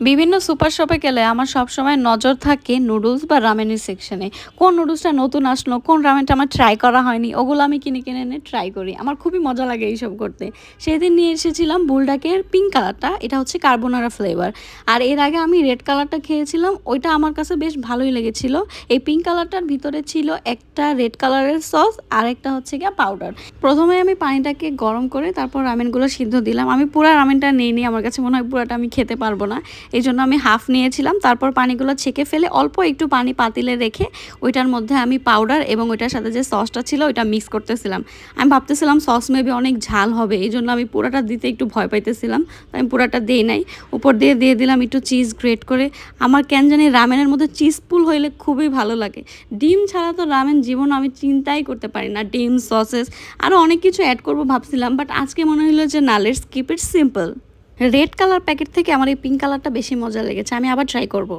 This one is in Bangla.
বিভিন্ন সুপার শপে গেলে আমার সবসময় নজর থাকে নুডলস বা রামেনের সেকশনে। কোন নুডলসটা নতুন আসলো, কোন রামেনটা আমার ট্রাই করা হয়নি, ওগুলো আমি কিনে কিনে এনে ট্রাই করি। আমার খুবই মজা লাগে এইসব করতে। সেদিন নিয়ে এসেছিলাম বুলডাকের পিঙ্ক কালারটা, এটা হচ্ছে কার্বোনারা ফ্লেভার। আর এর আগে আমি রেড কালারটা খেয়েছিলাম, ওইটা আমার কাছে বেশ ভালোই লেগেছিল। এই পিঙ্ক কালারটার ভিতরে ছিল একটা রেড কালারের সস আর একটা হচ্ছে গিয়ে পাউডার। প্রথমে আমি পানিটাকে গরম করে তারপর রামেনগুলো সিদ্ধ দিলাম। আমি পুরা রামেনটা নিইনি, আমার কাছে মনে হয় পুরাটা আমি খেতে পারবো না। এই জন্য আমি হাফ নিয়েছিলাম। তারপর পানিগুলো ছেঁকে ফেলে অল্প একটু পানি পাতিলে রেখে ওইটার মধ্যে আমি পাউডার এবং ওইটার সাথে যে সসটা ছিল ওইটা মিক্স করতেছিলাম। আমি ভাবতেছিলাম সস মেবি অনেক ঝাল হবে, এই জন্য আমি পুরাটা দিতে একটু ভয় পাইতেছিলাম। আমি পুরাটা দিই নাই। উপর দিয়ে দিয়ে দিলাম একটু চিজ গ্রেট করে। আমার কেন জানি রামেনের মধ্যে চিজ পুল হইলে খুবই ভালো লাগে। ডিম ছাড়া তো রামেন জীবন আমি চিন্তাই করতে পারি না। ডিম, সসেস আরও অনেক কিছু অ্যাড করবো ভাবছিলাম, বাট আজকে মনে হলো যে না, let's keep it simple. Red colour packet থেকে আমার এই পিঙ্ক কালারটা বেশি মজা লেগেছে, আমি আবার ট্রাই করব।